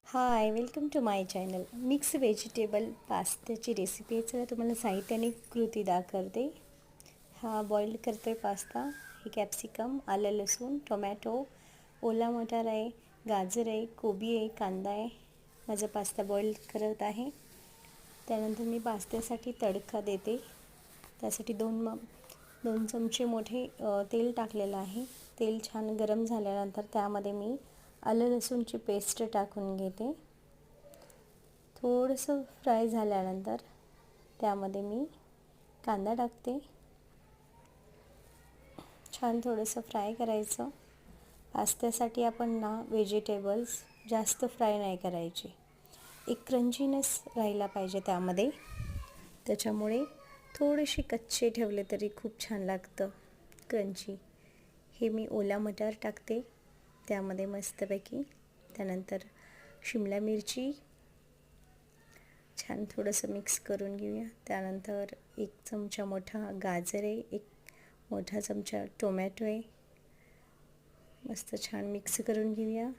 High, welcome to my channel. Mix vegetable पास्त्याची recipe आहे. चला तुम्हाला साहित्य आणि कृती दाखवते. हा बॉईल करतो आहे पास्ता. हे कॅप्सिकम, आलं लसूण, टोमॅटो, ओला मटार आहे, गाजर आहे, कोबी आहे, कांदा आहे. माझा पास्ता बॉईल करत आहे. त्यानंतर मी पास्त्यासाठी तडका देते. त्यासाठी दोन चमचे मोठे तेल टाकलेलं आहे. तेल छान गरम झाल्यानंतर त्यामध्ये मी आलं लसूणची पेस्ट टाकून घेते. थोडंसं फ्राय झाल्यानंतर त्यामध्ये मी कांदा टाकते. छान थोडंसं फ्राय करायचं. पास्त्यासाठी आपण व्हेजिटेबल्स जास्त फ्राय नाही करायचे. एक क्रंचीनेस राहिला पाहिजे त्यामध्ये. त्याच्यामुळे थोडेसे कच्चे ठेवले तरी खूप छान लागतं क्रंची. हे मी ओला मटार टाकते त्यामध्ये मस्तपैकी. त्यानंतर शिमला मिरची छान थोडंसं मिक्स करून घेऊया. त्यानंतर 1 चमचा मोठा गाजर आहे, 1 मोठा चमचा टोमॅटो आहे. मस्त छान मिक्स करून घेऊया.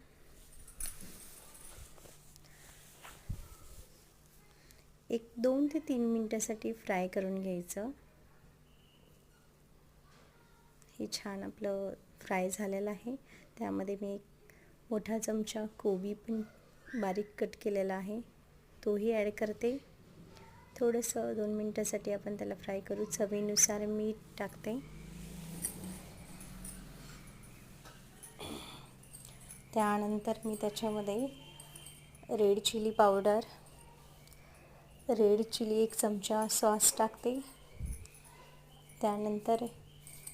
एक 2 ते 3 मिनिटासाठी फ्राय करून घ्यायचं. हे छान आपलं फ्राय झालेलं आहे. त्यामध्ये मी 1 मोठा चमचा कोबी पण बारीक कट केलेला आहे, तोही ॲड करते. थोडंसं 2 मिनिटासाठी आपण त्याला फ्राय करू. चवीनुसार मीठ टाकते. त्यानंतर मी त्याच्यामध्ये red chilli powder, red chilli 1 चमचा सॉस टाकते. त्यानंतर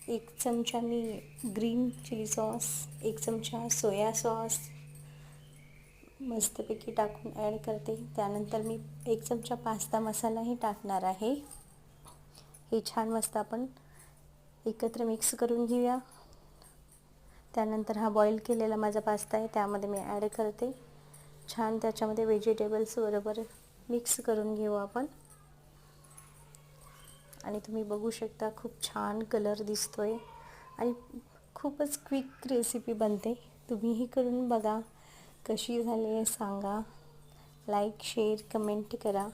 1 चमचा मी ग्रीन चिली सॉस, 1 चमचा सोया सॉस मस्तपैकी टाकून ॲड करते. त्यानंतर मी 1 चमचा पास्ता मसालाही टाकणार आहे. हे छान मस्त आपण एकत्र मिक्स करून घेऊया. त्यानंतर हा बॉईल केलेला माझा पास्ता आहे त्यामध्ये मी ॲड करते. छान त्याच्यामध्ये व्हेजिटेबल्स बरोबर मिक्स करून घेऊ आपण. आणि तुम्ही बघू शकता खूप छान कलर दिसतोय आणि खूपच क्विक रेसिपी बनते. तुम्हीही करून बघा. कशी झाली आहे सांगा. लाईक, शेअर, कमेंट करा.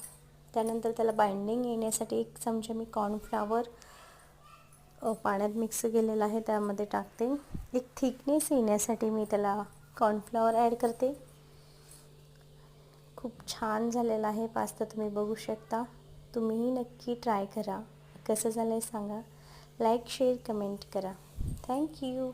त्यानंतर त्याला बाइंडिंग येण्यासाठी 1 चमचा मी कॉर्नफ्लॉवर पाण्यात मिक्स केलेला आहे त्यामध्ये टाकते. एक थिकनेस येण्यासाठी मी त्याला कॉर्नफ्लॉवर ॲड करते. खूप छान झालेला आहे पास्ता, तुम्ही बघू शकता. तुम्हीही नक्की ट्राय करा. कसं झालं आहे सांगा. लाईक, शेअर, कमेंट करा. थँक्यू.